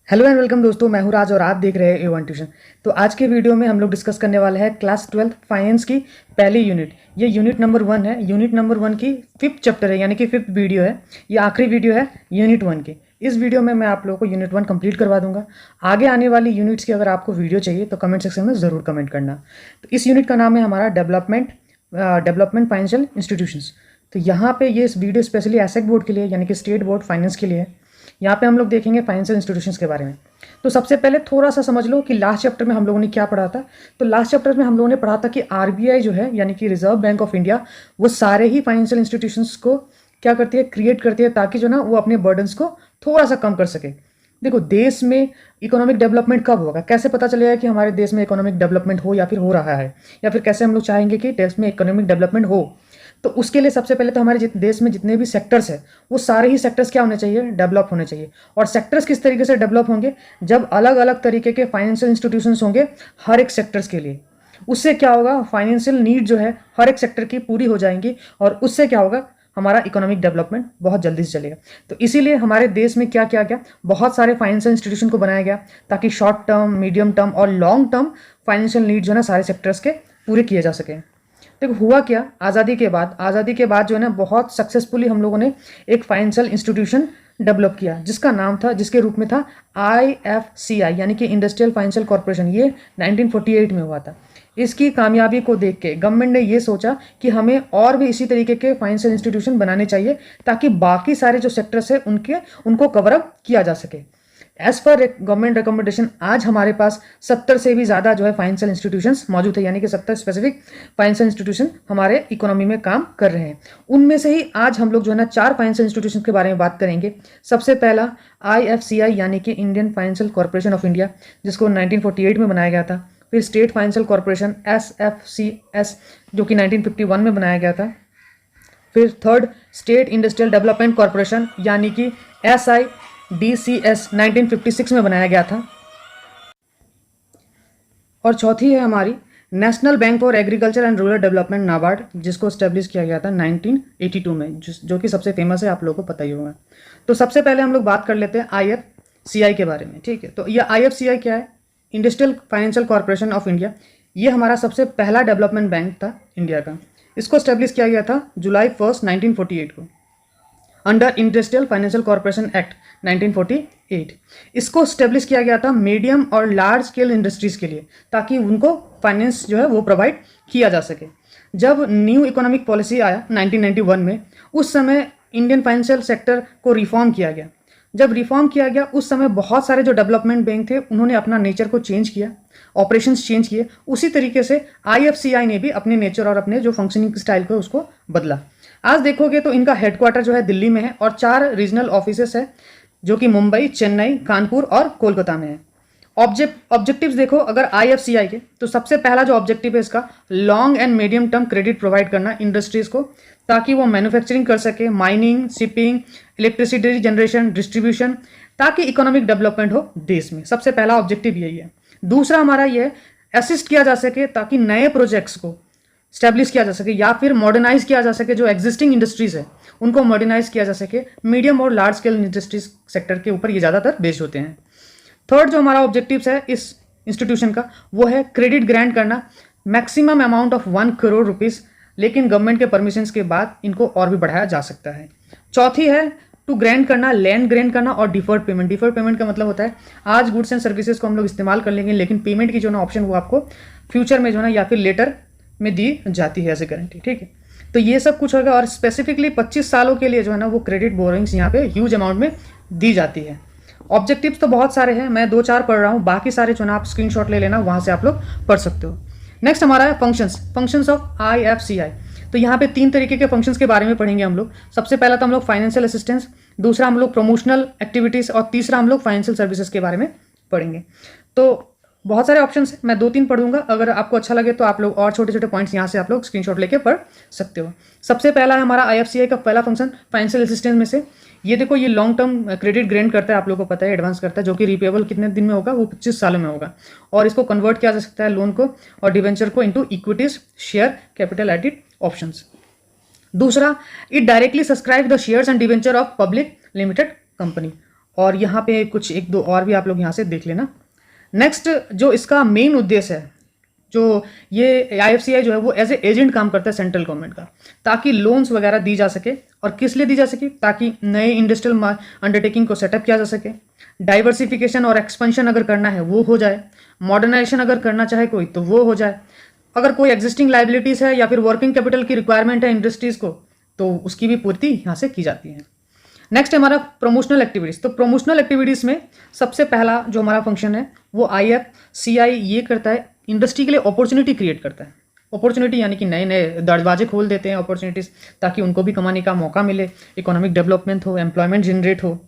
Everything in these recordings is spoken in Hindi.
हेलो एंड वेलकम दोस्तों, मैं हूं राज और आप देख रहे हैं A1 ट्यूशन। तो आज के वीडियो में हम लोग डिस्कस करने वाले हैं क्लास 12 फाइनेंस की पहली यूनिट। ये यूनिट नंबर 1 है। यूनिट नंबर 1 की 5th चैप्टर है, यानी कि 5th वीडियो है। ये आखिरी वीडियो है यूनिट 1 की। इस वीडियो में मैं आप लोगों को यूनिट 1 कंप्लीट करवा दूंगा। आगे आने वाली यूनिट्स की अगर आपको वीडियो चाहिए तो कमेंट सेक्शन में ज़रूर कमेंट करना। तो इस यूनिट का नाम है हमारा डेवलपमेंट फाइनेंशियल इंस्टीट्यूशंस। तो यहाँ पे ये इस वीडियो स्पेशली एसेट बोर्ड के लिए, यानी कि स्टेट बोर्ड फाइनेंस के लिए है। यहाँ पे हम लोग देखेंगे फाइनेंशियल इंस्टीट्यूशंस के बारे में। तो सबसे पहले थोड़ा सा समझ लो कि लास्ट चैप्टर में हम लोगों ने क्या पढ़ा था। तो लास्ट चैप्टर में हम लोगों ने पढ़ा था कि आरबीआई जो है, यानी कि रिजर्व बैंक ऑफ इंडिया, वो सारे ही फाइनेंशियल इंस्टीट्यूशंस को क्या करती है, क्रिएट करती है, ताकि जो ना वो अपने बर्डन्स को थोड़ा सा कम कर सके। देखो, देश में इकोनॉमिक डेवलपमेंट कब होगा, कैसे पता चलेगा कि हमारे देश में इकोनॉमिक डेवलपमेंट हो या फिर हो रहा है, या फिर कैसे हम लोग चाहेंगे कि देश में इकोनॉमिक डेवलपमेंट हो। तो उसके लिए सबसे पहले तो हमारे देश में जितने भी सेक्टर्स हैं, वो सारे ही सेक्टर्स क्या होने चाहिए, डेवलप होने चाहिए। और सेक्टर्स किस तरीके से डेवलप होंगे, जब अलग अलग तरीके के फाइनेंशियल इंस्टीट्यूशंस होंगे हर एक सेक्टर्स के लिए। उससे क्या होगा, फाइनेंशियल नीड जो है हर एक सेक्टर की पूरी हो जाएंगी, और उससे क्या होगा, हमारा इकोनॉमिक डेवलपमेंट बहुत जल्दी से चलेगा। तो इसीलिए हमारे देश में क्या किया गया, बहुत सारे फाइनेंशियल इंस्टीट्यूशन को बनाया गया, ताकि शॉर्ट टर्म, मीडियम टर्म और लॉन्ग टर्म फाइनेंशियल नीड जो है ना सारे सेक्टर्स के पूरे किए जा सके। देखो, हुआ क्या, आज़ादी के बाद जो है ना बहुत सक्सेसफुली हम लोगों ने एक फाइनेंशियल इंस्टीट्यूशन डेवलप किया, जिसके रूप में था IFCI, यानी कि इंडस्ट्रियल फाइनेंशियल कॉर्पोरेशन। ये 1948 में हुआ था। इसकी कामयाबी को देख के गवर्नमेंट ने ये सोचा कि हमें और भी इसी तरीके के फाइनेंशियल इंस्टीट्यूशन बनाने चाहिए, ताकि बाकी सारे जो सेक्टर्स है उनको कवर अप किया जा सके। एज पर गवर्नमेंट रिकमेंडेशन आज हमारे पास 70 से भी ज़्यादा जो है फाइनेंशियल इंस्टीट्यूशंस मौजूद है, यानी कि 70 स्पेसिफिक फाइनेंशियल इंस्टीट्यूशन हमारे इकोनॉमी में काम कर रहे हैं। उनमें से ही आज हम लोग जो है ना 4 फाइनेंशियल इंस्टीट्यूशन के बारे में बात करेंगे। सबसे पहला IFCI, यानी कि Indian financial corporation of India, जिसको 1948 में बनाया गया था। फिर स्टेट फाइनेंशियल कॉर्पोरेशन SFCS, जो कि 1951 में बनाया गया था। फिर third, state industrial development corporation, यानी कि SIDCS, 1956 में बनाया गया था। और चौथी है हमारी national bank for agriculture and rural development, NABARD, जिसको स्टैब्लिश किया गया था 1982 में, जो कि सबसे फेमस है, आप लोगों को पता ही होगा। तो सबसे पहले हम लोग बात कर लेते हैं IFCI के बारे में, ठीक है। तो ये IFCI क्या है, industrial financial corporation of India. ये हमारा सबसे पहला डेवलपमेंट बैंक था इंडिया का। इसको स्टैब्लिश किया गया था जुलाई 1, 1948 को, under industrial financial corporation act 1948। इसको स्टेब्लिश किया गया था मीडियम और लार्ज स्केल इंडस्ट्रीज के लिए, ताकि उनको फाइनेंस जो है वो प्रोवाइड किया जा सके। जब न्यू इकोनॉमिक पॉलिसी आया 1991 में, उस समय इंडियन फाइनेंशियल सेक्टर को रिफॉर्म किया गया। जब रिफॉर्म किया गया, उस समय बहुत सारे जो डेवलपमेंट बैंक थे उन्होंने अपना नेचर को चेंज किया, ऑपरेशंस चेंज किए। उसी तरीके से IFCI ने भी अपने नेचर और अपने जो फंक्शनिंग स्टाइल को उसको बदला। आज देखोगे तो इनका हेडक्वार्टर जो है दिल्ली में है, और 4 रीजनल ऑफिसेस है, जो कि मुंबई, चेन्नई, कानपुर और कोलकाता में है। ऑब्जेक्टिव्स देखो अगर IFCI के, तो सबसे पहला जो ऑब्जेक्टिव है इसका, long and medium term credit provide करना इंडस्ट्रीज को, ताकि वो मैन्युफैक्चरिंग कर सके, mining, shipping, electricity generation, distribution, ताकि इकोनॉमिक डेवलपमेंट हो देश में। सबसे पहला ऑब्जेक्टिव यही है। दूसरा हमारा ये है, असिस्ट किया जा सके, ताकि नए प्रोजेक्ट्स को स्टैब्लिश किया जा सके या फिर मॉडर्नाइज किया जा सके। जो एग्जिस्टिंग इंडस्ट्रीज है उनको मॉडर्नाइज किया जा सके। मीडियम और लार्ज स्केल इंडस्ट्रीज सेक्टर के ऊपर ये ज़्यादातर बेस्ड होते हैं। थर्ड जो हमारा ऑब्जेक्टिव्स है इस इंस्टीट्यूशन का, वो है क्रेडिट ग्रांट करना, maximum amount of 1 crore rupees, लेकिन गवर्नमेंट के परमिशंस के बाद इनको और भी बढ़ाया जा सकता है। चौथी है टू ग्रांट करना, लैंड ग्रांट करना और डिफर्ड पेमेंट। डिफर्ड पेमेंट का मतलब होता है आज गुड्स एंड सर्विसेज को हम लोग इस्तेमाल कर लेंगे, लेकिन पेमेंट की जो ना ऑप्शन वो आपको फ्यूचर में जो ना या फिर लेटर में दी जाती है एज ए गारंटी, ठीक है। तो ये सब कुछ होगा, और स्पेसिफिकली 25 सालों के लिए जो है ना वो क्रेडिट बोरोइंग्स यहाँ पे ह्यूज अमाउंट में दी जाती है। ऑब्जेक्टिव्स तो बहुत सारे हैं, मैं 2-4 पढ़ रहा हूँ, बाकी सारे जो ना आप स्क्रीनशॉट ले लेना, वहाँ से आप लोग पढ़ सकते हो। नेक्स्ट हमारा है फंक्शंस ऑफ IFCI। तो यहाँ पे 3 तरीके के फंक्शंस के बारे में पढ़ेंगे हम लोग। सबसे पहला तो हम लोग फाइनेंशियल असिस्टेंस, दूसरा हम लोग प्रमोशनल एक्टिविटीज़, और तीसरा हम लोग फाइनेंशियल सर्विसेज के बारे में पढ़ेंगे। तो बहुत सारे ऑप्शंस हैं, मैं 2-3 पढ़ूंगा, अगर आपको अच्छा लगे तो आप लोग और छोटे छोटे पॉइंट्स यहाँ से आप लोग स्क्रीनशॉट लेके पढ़ सकते हो। सबसे पहला है हमारा IFCI का पहला फंक्शन फाइनेंशियल असिस्टेंस में से। ये देखो, ये लॉन्ग टर्म क्रेडिट ग्रांट करता है, आप लोगों को पता है, एडवांस करता है, जो कि रिपेबल कितने दिन में होगा, वो 25 सालों में होगा। और इसको कन्वर्ट किया जा सकता है लोन को और डिवेंचर को into equities, share capital edit options. दूसरा, it directly subscribe the shares and debenture of public limited company. और यहाँ पे कुछ एक दो और भी आप लोग यहाँ से देख लेना। नेक्स्ट जो इसका मेन उद्देश्य है, जो ये आईएफसीआई जो है वो एज ए एजेंट काम करता है सेंट्रल गवर्नमेंट का, ताकि लोन्स वगैरह दी जा सके। और किस लिए दी जा सके? ताकि नए इंडस्ट्रियल अंडरटेकिंग को सेटअप किया जा सके, डाइवर्सिफिकेशन और एक्सपेंशन अगर करना है वो हो जाए, मॉडर्नाइजेशन अगर करना चाहे कोई तो वो हो जाए, अगर कोई एग्जिस्टिंग लाइबिलिटीज़ है या फिर वर्किंग कैपिटल की रिक्वायरमेंट है इंडस्ट्रीज़ को तो उसकी भी पूर्ति यहाँ से की जाती है। नेक्स्ट है हमारा प्रमोशनल एक्टिविटीज़। तो प्रमोशनल एक्टिविटीज़ में सबसे पहला जो हमारा फंक्शन है वो आईएफसीआई ये करता है, इंडस्ट्री के लिए अपॉर्चुनिटी क्रिएट करता है। अपॉर्चुनिटी यानी कि नए नए दरवाजे खोल देते हैं अपॉर्चुनिटीज़, ताकि उनको भी कमाने का मौका मिले, इकोनॉमिक डेवलपमेंट हो, एम्प्लॉयमेंट जनरेट हो।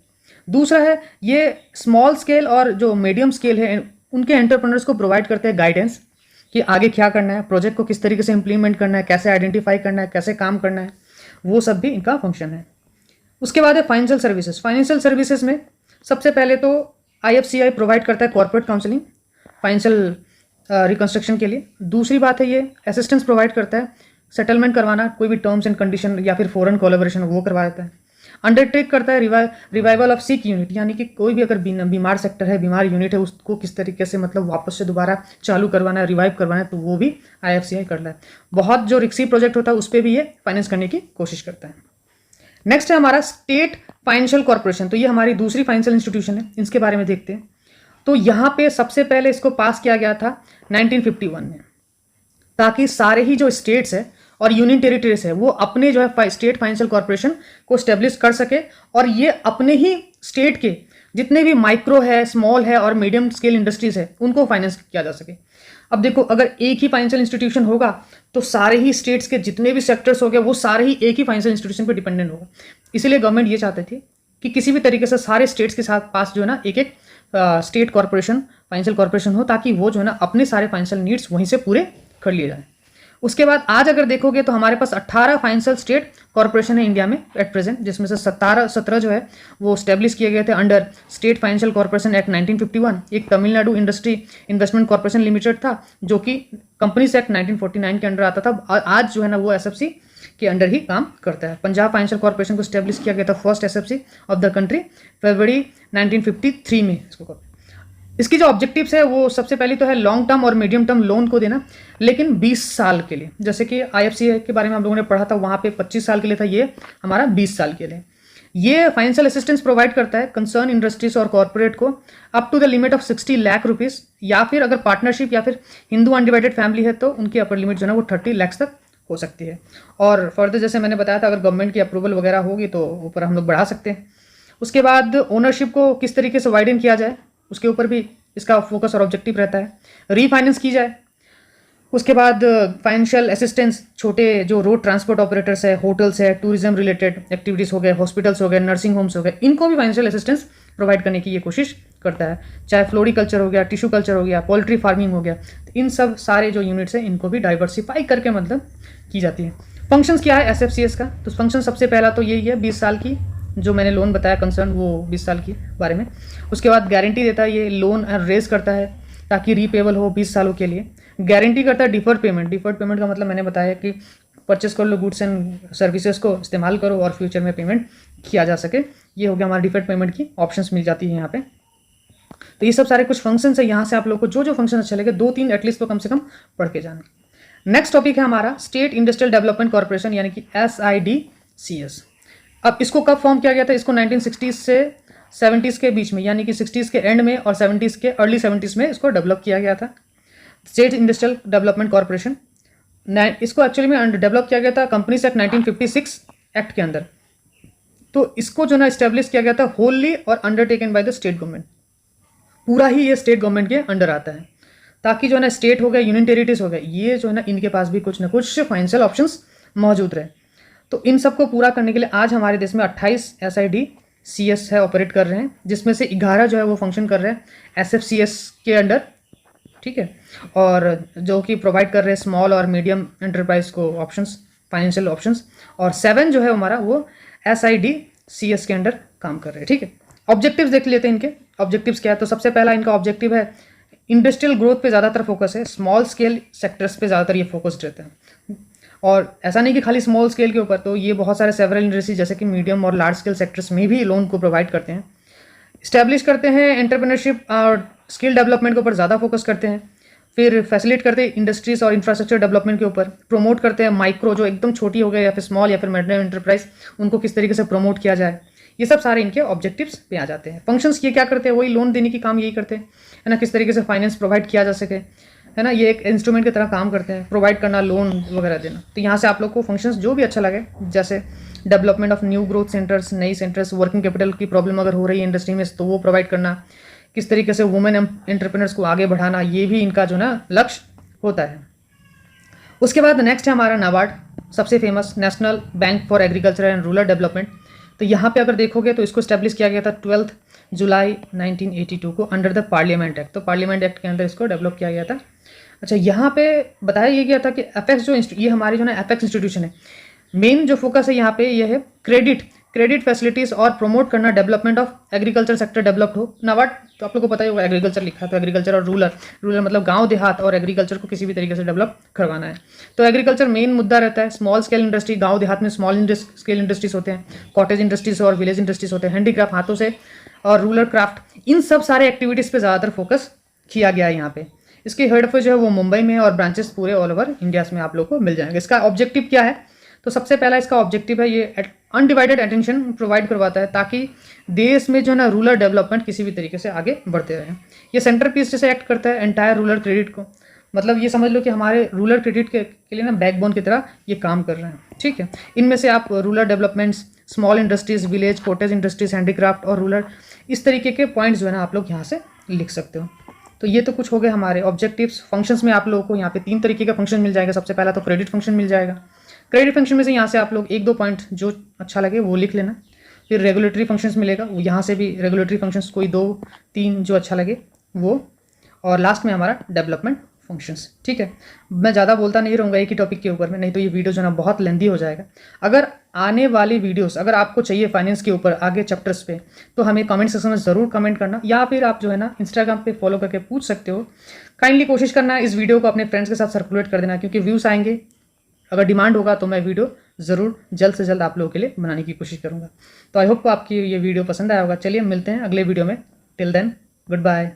दूसरा है ये स्मॉल स्केल और जो मीडियम स्केल है उनके एंटरप्रेन्योर्स को प्रोवाइड करते हैं गाइडेंस कि आगे क्या करना है, प्रोजेक्ट को किस तरीके से इंप्लीमेंट करना है, कैसे आइडेंटिफाई करना है, कैसे काम करना है, वो सब भी इनका फंक्शन है। उसके बाद है फाइनेंशियल सर्विसेज। फाइनेंशियल सर्विसेज में सबसे पहले तो आईएफसीआई प्रोवाइड करता है कॉर्पोरेट काउंसलिंग फाइनेंशियल रिकंस्ट्रक्शन के लिए। दूसरी बात है ये असिस्टेंस प्रोवाइड करता है सेटलमेंट करवाना, कोई भी टर्म्स एंड कंडीशन या फिर फॉरेन कोलैबोरेशन वो करवा देता है। अंडरटेक करता है रिवाइवल ऑफ सिक यूनिट, यानी कि कोई भी अगर बीमार सेक्टर है, बीमार यूनिट है, उसको किस तरीके से मतलब वापस से दोबारा चालू करवाना है, रिवाइव करवाना है, तो वो भी आईएफसीआई कर रहा है। बहुत जो रिक्सी प्रोजेक्ट होता है उस पर भी ये फाइनेंस करने की कोशिश करता है। नेक्स्ट है हमारा स्टेट फाइनेंशियल कॉर्पोरेशन। तो ये हमारी दूसरी फाइनेंशियल इंस्टीट्यूशन है, इसके बारे में देखते हैं। तो यहाँ पे सबसे पहले इसको पास किया गया था 1951 में, ताकि सारे ही जो स्टेट्स है और यूनियन टेरिटरीज है वो अपने जो है स्टेट फाइनेंशियल कॉर्पोरेशन को स्टेब्लिश कर सके, और ये अपने ही स्टेट के जितने भी माइक्रो है, स्मॉल है और मीडियम स्केल इंडस्ट्रीज है उनको फाइनेंस किया जा सके। अब देखो, अगर एक ही फाइनेंशियल इंस्टीट्यूशन होगा तो सारे ही स्टेट्स के जितने भी सेक्टर्स हो गए वो सारे ही एक ही फाइनेंशियल इंस्टीट्यूशन पर डिपेंडेंट होगा। इसीलिए गवर्नमेंट ये चाहते थे कि किसी भी तरीके से सारे स्टेट्स के साथ पास जो है ना एक एक स्टेट कॉर्पोरेशन, फाइनेंशियल कॉर्पोरेशन हो, ताकि वो जो है ना अपने सारे फाइनेंशियल नीड्स वहीं से पूरे कर लिए जाए। उसके बाद आज अगर देखोगे तो हमारे पास 18 फाइनेंशियल स्टेट कॉर्पोरेशन है इंडिया में एट प्रेजेंट, जिसमें से 17 जो है वो स्टैब्लिश किए गए थे under state financial corporation act 1951। एक Tamil Nadu industry investment corporation limited था जो कि कंपनीज एक्ट 1949 के अंडर आता था। आज जो है ना वो एसएफसी के अंडर ही काम करता है। पंजाब फाइनेंशियल कॉर्पोरेशन को स्टैब्लिश किया गया था first SFC of the country फरवरी 1953 में। इसकी जो ऑब्जेक्टिव्स है वो सबसे पहले तो है लॉन्ग टर्म और मीडियम टर्म लोन को देना, लेकिन 20 साल के लिए। जैसे कि आईएफसीआई के बारे में हम लोगों ने पढ़ा था, वहाँ पे 25 साल के लिए था, ये हमारा 20 साल के लिए। ये फाइनेंशियल असिस्टेंस प्रोवाइड करता है कंसर्न इंडस्ट्रीज और कॉर्पोरेट को up to the limit of 60 lakh rupees, या फिर अगर पार्टनरशिप या फिर हिंदू अनडिवाइडेड फैमिली है तो उनकी अपर लिमिट जो है वो 30 लाख तक हो सकती है। और फर्दर जैसे मैंने बताया था, अगर गवर्नमेंट की अप्रूवल वगैरह होगी तो ऊपर हम लोग बढ़ा सकते हैं। उसके बाद ओनरशिप को किस तरीके से वाइडन किया जाए उसके ऊपर भी इसका फोकस और ऑब्जेक्टिव रहता है। रीफाइनेंस की जाए। उसके बाद फाइनेंशियल असिस्टेंस छोटे जो रोड ट्रांसपोर्ट ऑपरेटर्स है, होटल्स है, टूरिज्म रिलेटेड एक्टिविटीज़ हो गए, हॉस्पिटल्स हो गए, नर्सिंग होम्स हो गए, इनको भी फाइनेंशियल असिस्टेंस प्रोवाइड करने की ये कोशिश करता है। चाहे फ्लोरिकल्चर हो गया, टिश्यू कल्चर हो गया, पोल्ट्री फार्मिंग हो गया, तो इन सब सारे जो यूनिट्स हैं इनको भी डाइवर्सिफाई करके मतलब की जाती है। फंक्शंस क्या है एसएफसीएस का? तो फंक्शन सबसे पहला तो यही है, 20 साल की जो मैंने लोन बताया कंसर्न वो 20 साल की बारे में। उसके बाद गारंटी देता है, ये लोन रेज करता है ताकि रीपेबल हो 20 सालों के लिए। गारंटी करता है डिफर्ड पेमेंट। डिफर्ड पेमेंट का मतलब मैंने बताया कि परचेस कर लो गुड्स एंड सर्विसेज को, इस्तेमाल करो और फ्यूचर में पेमेंट किया जा सके। ये हो गया हमारा डिफर्ड पेमेंट की ऑप्शंस मिल जाती है यहाँ पे। तो ये सब सारे कुछ फंक्शंस है, यहाँ से आप लोग को जो जो फंक्शन अच्छे लगे 2-3 एटलीस्ट तो कम से कम पढ़ के जाना। नेक्स्ट टॉपिक है हमारा स्टेट इंडस्ट्रियल डेवलपमेंट कॉर्पोरेशन यानी कि SIDCS। अब इसको कब फॉर्म किया गया था? इसको 1960s से 70s के बीच में, यानी कि 60s के एंड में और 70s के अर्ली 70s में इसको डेवलप किया गया था। स्टेट इंडस्ट्रियल डेवलपमेंट कॉर्पोरेशन इसको एक्चुअली में डेवलप किया गया था कंपनीज एक्ट 1956 एक्ट के अंदर। तो इसको जो ना इस्टेब्लिश किया गया था होली और undertaken by the state government. पूरा ही ये स्टेट गवर्नमेंट के अंडर आता है, ताकि जो है ना स्टेट हो गए, यूनियन टेरिटरीज हो गए, ये जो है ना इनके पास भी कुछ ना कुछ फाइनेंशियल ऑप्शंस मौजूद रहे। तो इन सबको पूरा करने के लिए आज हमारे देश में 28 SIDCS है ऑपरेट कर रहे हैं, जिसमें से 11 जो है वो फंक्शन कर रहे हैं SFCS के अंडर, ठीक है, और जो कि प्रोवाइड कर रहे हैं स्मॉल और मीडियम एंटरप्राइज को ऑप्शंस, फाइनेंशियल ऑप्शंस, और 7 जो है हमारा वो SIDCS के अंडर काम कर रहे हैं, ठीक है। ऑब्जेक्टिव्स देख लेते हैं इनके। ऑब्जेक्टिव्स क्या है? तो सबसे पहला इनका ऑब्जेक्टिव है इंडस्ट्रियल ग्रोथ पे ज़्यादातर फोकस है, स्मॉल स्केल सेक्टर्स पे ज़्यादातर ये फोकस्ड रहते हैं। और ऐसा नहीं कि खाली स्मॉल स्केल के ऊपर, तो ये बहुत सारे सेवरल इंडस्ट्रीज जैसे कि मीडियम और लार्ज स्केल सेक्टर्स में भी लोन को प्रोवाइड करते हैं। इस्टेब्लिश करते हैं एंटरप्रेन्योरशिप और स्किल डेवलपमेंट के ऊपर ज़्यादा फोकस करते हैं। फिर फैसिलिटेट करते हैं इंडस्ट्रीज और इंफ्रास्ट्रक्चर डेवलपमेंट के ऊपर। प्रमोट करते हैं माइक्रो, जो एकदम छोटी हो गई, या फिर स्मॉल या फिर मिडियम एंटरप्राइज, उनको किस तरीके से प्रमोट किया जाए। ये सब सारे इनके ऑब्जेक्टिव्स पे आ जाते हैं। फंक्शंस ये क्या करते हैं, वही लोन देने की काम यही करते हैं, है ना, किस तरीके से फाइनेंस प्रोवाइड किया जा सके, है ना, ये एक इंस्ट्रूमेंट की तरह काम करते हैं, प्रोवाइड करना, लोन वगैरह देना। तो यहाँ से आप लोग को फंक्शंस जो भी अच्छा लगे, जैसे development of new growth centres, नई सेंटर्स, वर्किंग कैपिटल की प्रॉब्लम अगर हो रही है इंडस्ट्री में तो वो प्रोवाइड करना, किस तरीके से वुमेन एंटरप्रेन्योर्स को आगे बढ़ाना, ये भी इनका जो ना लक्ष्य होता है। उसके बाद नेक्स्ट है हमारा नाबार्ड, सबसे famous national bank for agriculture and rural development. तो यहाँ पे अगर देखोगे तो इसको स्टैब्लिश किया गया था 12 जुलाई 1982 को अंडर द पार्लियामेंट एक्ट। तो पार्लियामेंट एक्ट के अंदर इसको डेवलप किया गया था। अच्छा, यहाँ पे बताया ये गया था कि एपेक्स जो ये हमारी जो ना एपेक्स इंस्टीट्यूशन है, मेन जो फोकस है यहाँ पे ये है क्रेडिट फैसिलिटीज और प्रमोट करना, development of agriculture sector developed हो। नाबार्ड तो आप लोग को पता ही होगा, एग्रीकल्चर लिखा है तो एग्रीकल्चर और रूरल मतलब गांव देहात और एग्रीकल्चर को किसी भी तरीके से डेवलप करवाना है। तो एग्रीकल्चर मेन मुद्दा रहता है। स्मॉल स्केल इंडस्ट्री, गांव देहात में स्मॉल स्केल इंडस्ट्रीज होते हैं, कॉटेज इंडस्ट्रीज और विलेज इंडस्ट्रीज होते हैं, हैंडीक्राफ्ट हाथों से और रूरल क्राफ्ट, इन सब सारे एक्टिविटीज़ पे ज़्यादातर फोकस किया गया है यहाँ पे। इसके हेड ऑफिस जो है वो मुंबई में है और ब्रांचेस पूरे ऑल ओवर इंडिया में आप लोग को मिल जाएंगे। इसका ऑब्जेक्टिव क्या है, तो सबसे पहला इसका ऑब्जेक्टिव है ये अनडिवाइडेड अटेंशन प्रोवाइड करवाता है ताकि देश में जो है ना रूरल डेवलपमेंट किसी भी तरीके से आगे बढ़ते रहें। ये सेंटर पीस जैसे एक्ट करता है एंटायर रूरल क्रेडिट को, मतलब ये समझ लो कि हमारे रूरल क्रेडिट के लिए ना बैकबोन की तरह ये काम कर रहे हैं। ठीक है, इनमें से आप rural developments, small industries, village, cottage industries, handicraft और रूरल, इस तरीके के पॉइंट्स जो है ना आप लोग यहाँ से लिख सकते हो। तो ये तो कुछ हो गए हमारे ऑब्जेक्टिव्स। फंक्शंस में आप लोगों को यहाँ पे 3 तरीके का फंक्शन मिल जाएगा। सबसे पहला तो क्रेडिट फंक्शन मिल जाएगा। क्रेडिट फंक्शन में से यहाँ से आप लोग 1-2 पॉइंट जो अच्छा लगे वो लिख लेना। फिर रेगुलेटरी फंक्शंस मिलेगा, यहाँ से भी रेगुलेटरी फंक्शंस कोई 2-3 जो अच्छा लगे वो, और लास्ट में हमारा डेवलपमेंट फंक्शंस। ठीक है, मैं ज़्यादा बोलता नहीं रहूँगा एक ही टॉपिक के ऊपर में, नहीं तो ये वीडियो जो है ना बहुत लेंदी हो जाएगा। अगर आने वाली वीडियोस अगर आपको चाहिए फाइनेंस के ऊपर आगे चैप्टर्स पे, तो हमें कमेंट सेक्शन में ज़रूर कमेंट करना, या फिर आप जो है ना इंस्टाग्राम पे फॉलो करके पूछ सकते हो। काइंडली कोशिश करना इस वीडियो को अपने फ्रेंड्स के साथ सर्कुलेट कर देना, क्योंकि व्यूज़ आएंगे, अगर डिमांड होगा तो मैं वीडियो ज़रूर जल्द से जल्द आप लोगों के लिए बनाने की कोशिश करूँगा। तो आई होप आपकी ये वीडियो पसंद आया होगा। चलिए मिलते हैं अगले वीडियो में। Till then, good bye.